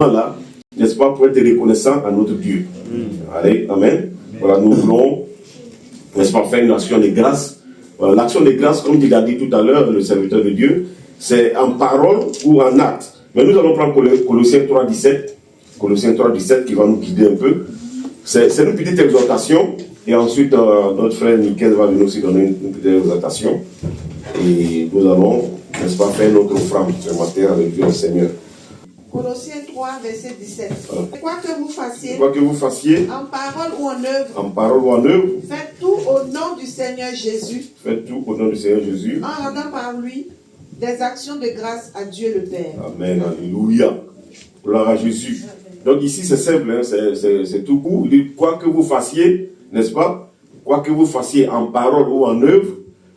là, n'est-ce pas, pour être reconnaissant à notre Dieu. Allez, amen. Voilà, nous voulons, n'est-ce pas, faire une action de grâce. Voilà, l'action de grâce, comme il a dit tout à l'heure, le serviteur de Dieu, c'est en parole ou en acte. Mais nous allons prendre Colossiens 3,17. Colossiens 3,17 qui va nous guider un peu. C'est une petite exhortation. Et ensuite, notre frère Nickel va venir aussi donner une petite exhortation. Et nous allons, n'est-ce pas, faire notre offrande ce matin avec Dieu, le Seigneur. Colossiens 3, verset 17. Quoi que vous fassiez, en parole ou en œuvre, faites tout au nom du Seigneur Jésus. Faites tout au nom du Seigneur Jésus. En rendant par lui des actions de grâce à Dieu le Père. Amen, alléluia. Gloire à Jésus. Donc ici c'est simple, hein, c'est tout court. Il dit quoi que vous fassiez, n'est-ce pas? Quoi que vous fassiez en parole ou en œuvre,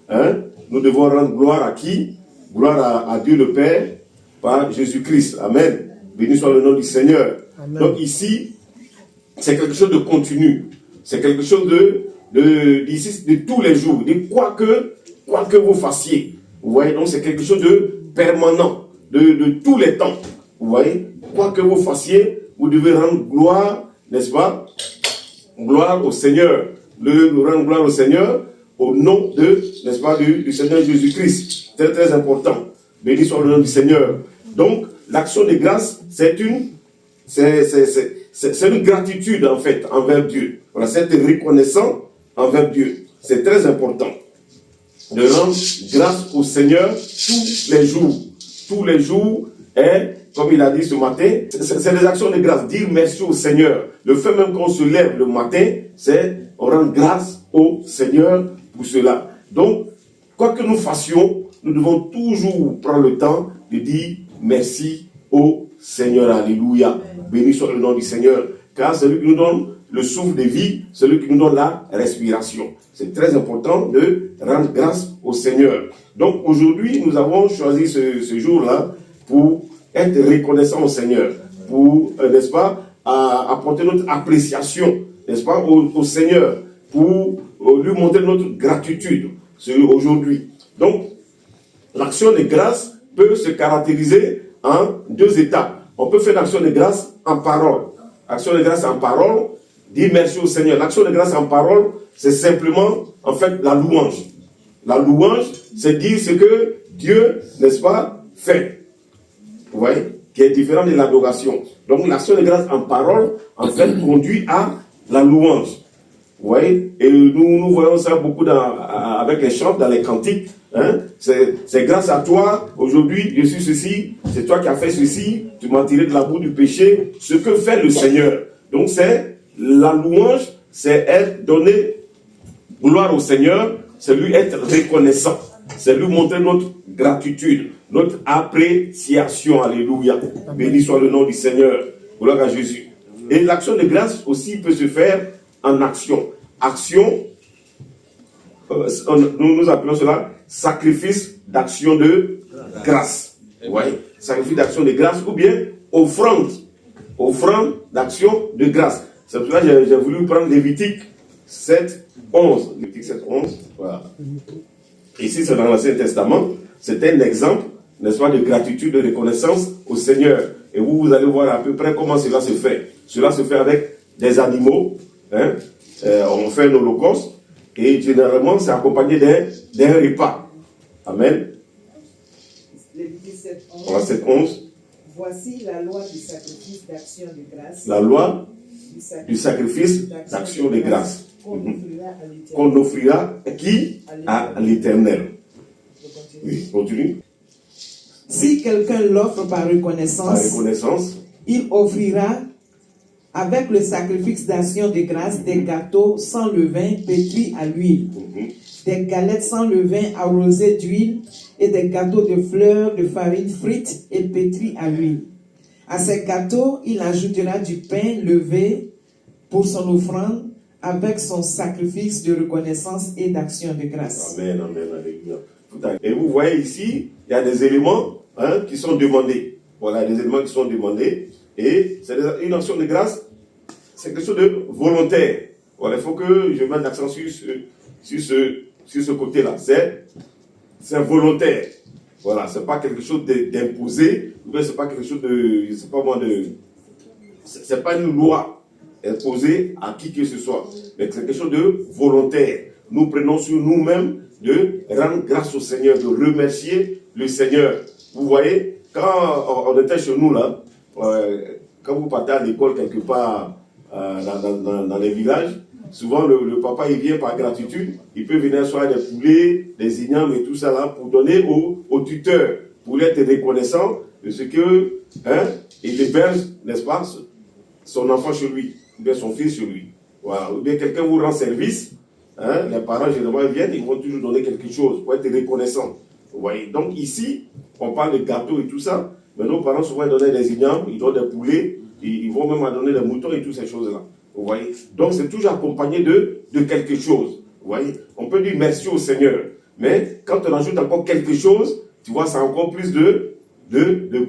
hein, nous devons rendre gloire à qui? Gloire à Dieu le Père par Jésus-Christ. Amen. Béni soit le nom du Seigneur. Amen. Donc ici, c'est quelque chose de continu. C'est quelque chose de tous les jours. De quoi que vous fassiez. Vous voyez, donc c'est quelque chose de permanent, de tous les temps. Vous voyez, quoi que vous fassiez, vous devez rendre gloire, n'est-ce pas? Gloire au Seigneur. Nous rendre gloire au Seigneur au nom de, n'est-ce pas, du Seigneur Jésus-Christ. C'est très important. Béni soit le nom du Seigneur. Donc, l'action de grâce, c'est une gratitude, en fait, envers Dieu. Voilà, c'est être reconnaissant envers Dieu. C'est très important de rendre grâce au Seigneur tous les jours. Tous les jours, et comme il a dit ce matin, c'est des actions de grâce. Dire merci au Seigneur. Le fait même qu'on se lève le matin, c'est on rend grâce au Seigneur pour cela. Donc, quoi que nous fassions, nous devons toujours prendre le temps de dire merci au Seigneur. Alléluia. Béni soit le nom du Seigneur. Car c'est lui qui nous donne le souffle de vie, c'est lui qui nous donne la respiration. C'est très important de rendre grâce au Seigneur. Donc aujourd'hui, nous avons choisi ce jour-là pour être reconnaissant au Seigneur, pour, n'est-ce pas, apporter notre appréciation, n'est-ce pas, au Seigneur, pour lui montrer notre gratitude aujourd'hui. Donc, l'action de grâce peut se caractériser en deux étapes. On peut faire l'action de grâce en parole. Action de grâce en parole, dire merci au Seigneur. L'action de grâce en parole, c'est simplement, en fait, la louange. La louange, c'est dire ce que Dieu, n'est-ce pas, fait. Vous voyez, qui est différent de l'adoration. Donc, l'action de grâce en parole, en fait, conduit à la louange. Vous voyez, et nous voyons ça beaucoup avec les chants, dans les cantiques. Hein? C'est grâce à toi, aujourd'hui, je suis ceci, c'est toi qui as fait ceci, tu m'as tiré de la boue du péché, ce que fait le Seigneur. Donc, c'est la louange, c'est être donné gloire au Seigneur, c'est lui être reconnaissant, c'est lui montrer notre gratitude, notre appréciation. Alléluia. Béni soit le nom du Seigneur. Gloire à Jésus. Et l'action de grâce aussi peut se faire en action. Action, nous appelons cela sacrifice d'action de grâce. Vous voyez? Sacrifice d'action de grâce ou bien offrande. Offrande d'action de grâce. C'est pour ça que j'ai voulu prendre Lévitique 7, 11. Lévitique 7, 11. Voilà. Ici, c'est dans l'Ancien Testament. C'est un exemple, n'est-ce pas, de gratitude, de reconnaissance au Seigneur. Et vous allez voir à peu près comment cela se fait. Cela se fait avec des animaux. Hein? On fait un holocauste. Et généralement, c'est accompagné d'un repas. Amen. Lévitique 7, 11. Voilà, 7, 11. Voici la loi du sacrifice d'action de grâce. La loi du sacrifice d'action de grâce. Qu'on offrira à qui? À l'Éternel. Oui, continue. Si quelqu'un l'offre par reconnaissance, il offrira avec le sacrifice d'action de grâce des gâteaux sans levain pétris à l'huile, des galettes sans levain arrosées d'huile et des gâteaux de fleurs de farine frites et pétris à l'huile. À ces gâteaux, il ajoutera du pain levé pour son offrande avec son sacrifice de reconnaissance et d'action de grâce. Amen, amen, alléluia. Et vous voyez ici, il y a des éléments qui sont demandés. Voilà, des éléments qui sont demandés. Et c'est une action de grâce, c'est quelque chose de volontaire. Voilà, il faut que je mette l'accent sur ce côté-là. C'est volontaire. Voilà, c'est pas quelque chose d'imposé, ou bien c'est pas quelque chose de, je sais pas moi, Ce n'est pas une loi imposée à qui que ce soit, mais c'est quelque chose de volontaire. Nous prenons sur nous-mêmes de rendre grâce au Seigneur, de remercier le Seigneur. Vous voyez, quand on était chez nous là, quand vous partez à l'école quelque part dans les villages, souvent le papa il vient par gratitude, il peut venir soit des poulets, des ignames et tout ça là pour donner au tuteur, pour être reconnaissant de ce que il héberge, n'est-ce pas, son enfant chez lui, ou bien son fils chez lui. Voilà. Ou bien quelqu'un vous rend service, les parents généralement viennent, ils vont toujours donner quelque chose pour être reconnaissant. Vous voyez. Donc ici, on parle de gâteaux et tout ça, mais nos parents souvent ils donnaient des ignames, ils donnent des poulets, ils vont même donner des moutons et toutes ces choses-là. Vous voyez. Donc c'est toujours accompagné de quelque chose. Vous voyez. On peut dire merci au Seigneur, mais quand on ajoute encore quelque chose, tu vois, c'est encore plus de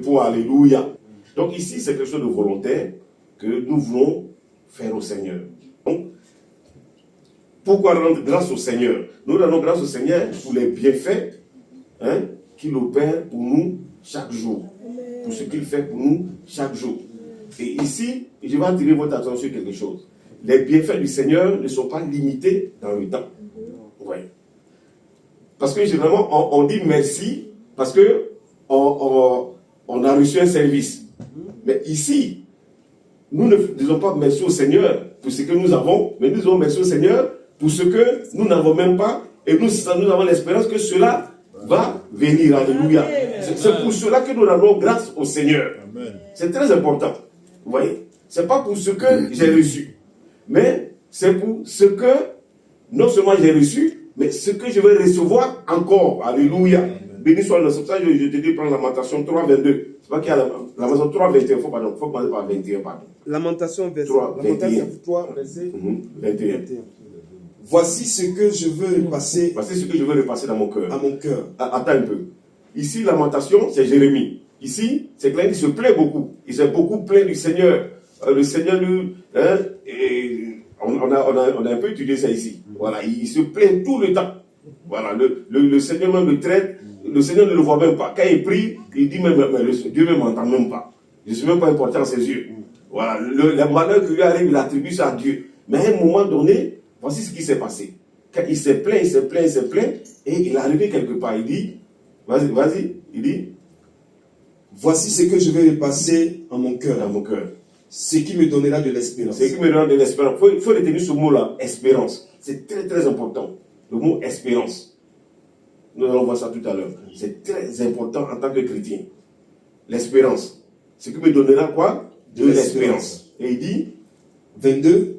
poids. Alléluia. Donc ici, c'est quelque chose de volontaire que nous voulons faire au Seigneur. Donc, pourquoi rendre grâce au Seigneur? Nous rendons grâce au Seigneur pour les bienfaits qu'il opère pour nous chaque jour. Pour ce qu'il fait pour nous chaque jour. Et ici, je vais attirer votre attention sur quelque chose. Les bienfaits du Seigneur ne sont pas limités dans le temps. Ouais. Parce que généralement, on dit merci parce que on a reçu un service. Mais ici, nous ne disons pas merci au Seigneur pour ce que nous avons, mais nous disons merci au Seigneur pour ce que nous n'avons même pas, et nous avons l'espérance que cela va venir. Alléluia. C'est pour cela que nous rendons grâce au Seigneur. C'est très important. Vous voyez, c'est pas pour ce que j'ai reçu, mais c'est pour ce que non seulement j'ai reçu, mais ce que je vais recevoir encore. Alléluia. Béni soit le nom. C'est pour ça que je te dis prendre Lamentation 3, 22. C'est pas qu'il y a Lamentation 3, 21. Faut commencer par 21, pardon. Lamentation 3, 21. 3, verset 21. Voici ce que je veux repasser. Voici ce que je veux repasser dans mon cœur. À mon cœur. Attends un peu. Ici, Lamentation, c'est Jérémie. Ici, c'est clair, il se plaît beaucoup. Il s'est beaucoup plaint du Seigneur. Le Seigneur lui... et on a un peu étudié ça ici. Voilà, il se plaint tout le temps. Voilà, le Seigneur même le traite. Le Seigneur ne le voit même pas. Quand il prie, il dit mais Dieu ne m'entend même pas. Je ne suis même pas important à ses yeux. Voilà, le malheur qui lui arrive, il attribue ça à Dieu. Mais à un moment donné, voici ce qui s'est passé. Quand il s'est plaint, et il est arrivé quelque part. Il dit, vas-y, il dit, voici ce que je vais repasser en mon cœur. Dans mon cœur. Ce qui me donnera de l'espérance. Ce qui me donnera de l'espérance. Il faut retenir ce mot-là, espérance. C'est très très important. Le mot espérance. Nous allons voir ça tout à l'heure. C'est très important en tant que chrétien. L'espérance. Ce qui me donnera quoi? De l'espérance. Et il dit 22.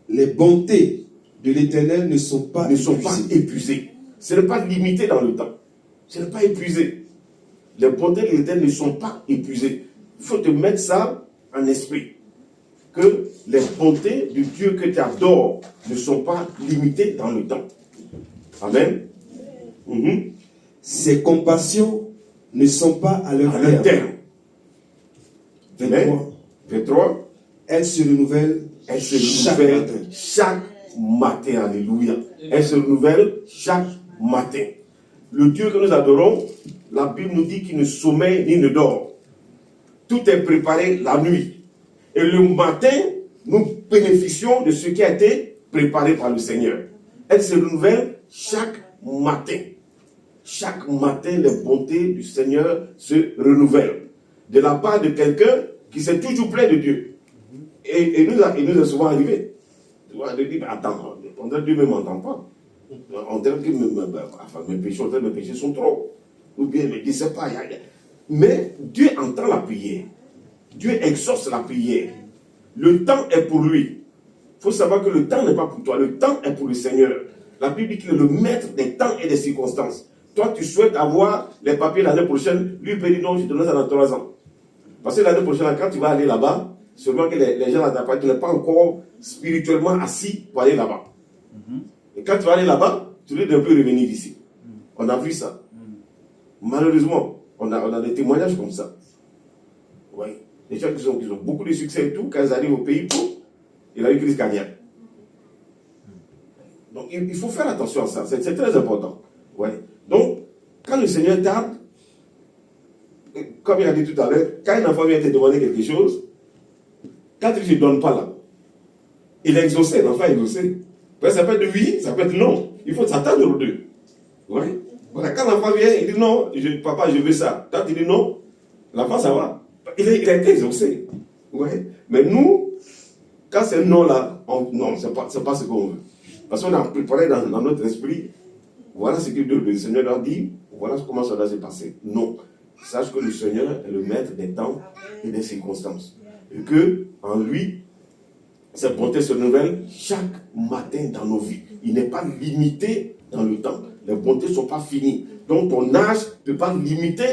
Les bontés de l'Éternel ne sont pas épuisées. Ce n'est pas limité dans le temps. Ce n'est pas épuisé. Les bontés de l'Éternel ne sont pas épuisées. Il faut te mettre ça en esprit. Que les bontés du Dieu que tu adores ne sont pas limitées dans le temps. Amen. Ses compassions ne sont pas à leur terme. 23. Elles se renouvellent chaque matin. Alléluia. Elles se renouvellent chaque matin. Le Dieu que nous adorons, la Bible nous dit qu'il ne sommeille ni ne dort. Tout est préparé la nuit. Et le matin, nous bénéficions de ce qui a été préparé par le Seigneur. Elles se renouvellent chaque matin. Chaque matin, les bontés du Seigneur se renouvellent. De la part de quelqu'un qui s'est toujours plaint de Dieu. Et nous est souvent arrivé. Tu vois, de dire, mais attends, on dirait que Dieu ne m'entend pas. On dirait que mes péchés sont trop. Ou bien, mais je ne sais pas. Mais Dieu entend la prière. Dieu exauce la prière. Le temps est pour lui. Il faut savoir que le temps n'est pas pour toi. Le temps est pour le Seigneur. La Bible dit qu'il est le maître des temps et des circonstances. Toi, tu souhaites avoir les papiers l'année prochaine. Lui, il peut dire non, je te donne ça dans 3 ans. Parce que l'année prochaine, quand tu vas aller là-bas, seulement que les gens là-bas, tu n'es pas encore spirituellement assis pour aller là-bas. Et quand tu vas aller là-bas, tu dois un peu revenir ici. On a vu ça. Malheureusement, on a des témoignages comme ça. Oui. Les gens qui ont beaucoup de succès et tout, quand ils arrivent au pays, il a eu crise cardiaque. Donc, il faut faire attention à ça. C'est très important. Ouais. Donc, quand le Seigneur tarde, comme il a dit tout à l'heure, quand un enfant vient te demander quelque chose, Quand tu ne donnes pas là, il est exaucé, l'enfant est exaucé. Ça peut être oui, ça peut être non. Il faut s'attendre aux deux. Ouais. Voilà, quand l'enfant vient, il dit non, papa, je veux ça. Quand il dit non, l'enfant, ça va. Il a été exaucé. Ouais. Mais nous, quand c'est non là, non, c'est pas ce qu'on veut. Parce qu'on a préparé dans notre esprit, voilà ce que le Seigneur leur dit, voilà comment ça doit se passer. Non. Sache que le Seigneur est le maître des temps et des circonstances. Et que, en lui, sa bonté se renouvelle chaque matin dans nos vies. Il n'est pas limité dans le temps. Les bontés ne sont pas finies. Donc ton âge ne peut pas limiter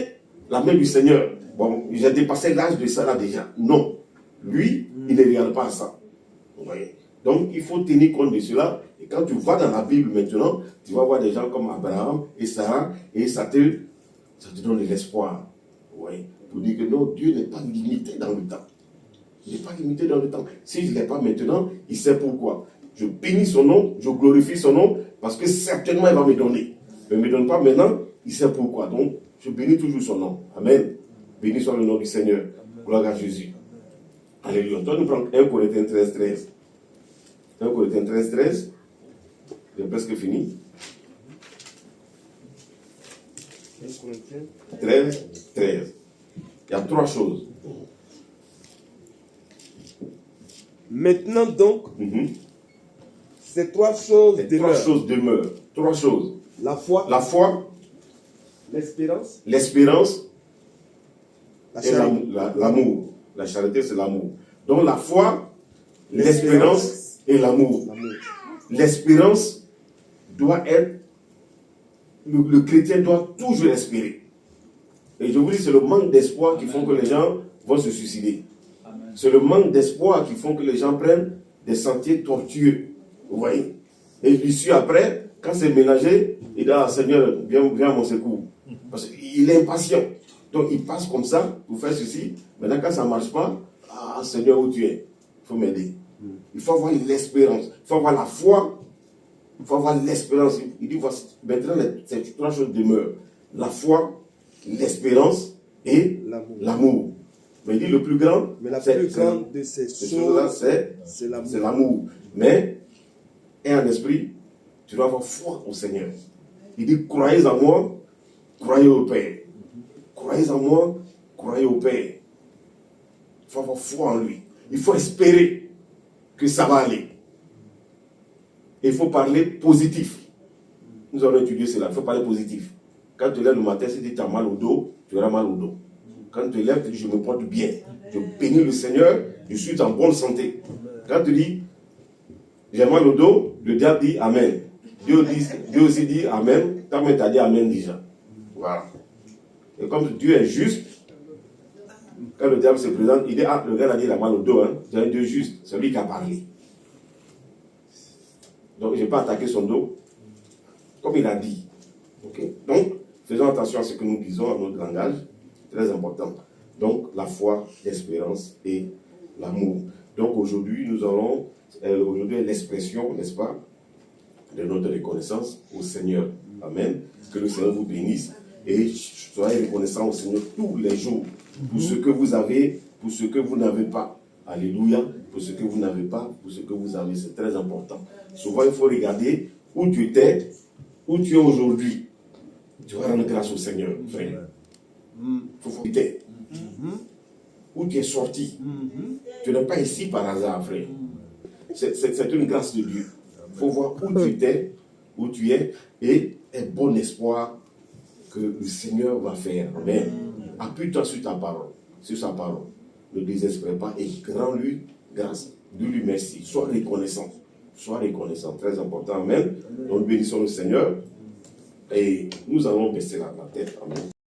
la main du Seigneur. Bon, j'ai dépassé l'âge de ça là déjà. Non. Lui, il ne regarde pas à ça. Vous voyez? Donc il faut tenir compte de cela. Et quand tu vas dans la Bible maintenant, tu vas voir des gens comme Abraham et Sarah, et ça te donne de l'espoir. Vous voyez? Pour dire que non, Dieu n'est pas limité dans le temps. Il n'est pas limité dans le temps. S'il ne l'est pas maintenant, il sait pourquoi. Je bénis son nom, je glorifie son nom, parce que certainement il va me donner. Il ne me donne pas maintenant, il sait pourquoi. Donc, je bénis toujours son nom. Amen. Béni soit le nom du Seigneur. Gloire à Jésus. Alléluia. Donc, nous prenons 1 Corinthiens 13, 13. 1 Corinthiens 13, 13. J'ai presque fini. 13, 13. Il y a 3 choses. Maintenant donc, ces 3 choses demeurent. 3 choses demeurent. 3 choses. La foi, l'espérance, et l'amour. La charité, c'est l'amour. Donc la foi, l'espérance et l'amour. L'espérance doit être, le chrétien doit toujours espérer. Et je vous dis, c'est le manque d'espoir qui font que les gens vont se suicider. C'est le manque d'espoir qui font que les gens prennent des sentiers tortueux. Vous voyez? Et l'issue après, quand c'est mélangé, il dit, ah Seigneur, viens à mon secours. Parce qu'il est impatient. Donc il passe comme ça, pour faire ceci. Maintenant, quand ça ne marche pas, ah Seigneur, où tu es? Il faut m'aider. Il faut avoir l'espérance. Il faut avoir la foi. Il faut avoir l'espérance. Il dit, voici, maintenant, ces 3 choses demeurent. La foi, l'espérance et l'amour. Mais il dit le plus grand, mais la plus grande de ces choses-là, c'est l'amour. Mais, et en esprit, tu dois avoir foi au Seigneur. Il dit, croyez en moi, croyez au Père. Croyez en moi, croyez au Père. Il faut avoir foi en lui. Il faut espérer que ça va aller. Il faut parler positif. Nous allons étudier cela. Il faut parler positif. Quand tu lèves le matin, si tu as mal au dos, tu auras mal au dos. Quand tu lèves, tu dis, je me porte bien. Je bénis le Seigneur, je suis en bonne santé. Quand tu dis, j'ai mal au dos, le diable dit Amen. Dieu aussi dit Amen. Ta mère t'a dit Amen déjà. Voilà. Et comme Dieu est juste, quand le diable se présente, il dit, ah, le gars a dit il a mal au dos. Hein. C'est un Dieu juste, c'est lui qui a parlé. Donc, je n'ai pas attaqué son dos, comme il a dit. Okay? Donc, faisons attention à ce que nous disons, à notre langage. Très important. Donc, la foi, l'espérance et l'amour. Donc, aujourd'hui, nous allons, aujourd'hui, l'expression, n'est-ce pas, de notre reconnaissance au Seigneur. Amen. Que le Seigneur vous bénisse et soyez reconnaissants au Seigneur tous les jours pour ce que vous avez, pour ce que vous n'avez pas. Alléluia. Pour ce que vous n'avez pas, pour ce que vous avez. C'est très important. Souvent, il faut regarder où tu étais, où tu es aujourd'hui. Tu vas rendre grâce au Seigneur, frère. Il faut où tu es. Où tu es sorti. Tu n'es pas ici par hasard, frère. C'est une grâce de Dieu. Il faut voir où tu étais, où tu es, et un bon espoir que le Seigneur va faire. Amen. Appuie-toi sur ta parole, sur sa parole. Ne désespère pas et rends-lui grâce. Dis-lui merci. Sois reconnaissant. Sois reconnaissant. Très important. Amen. Donc, bénissons le Seigneur. Et nous allons baisser la tête. Amen.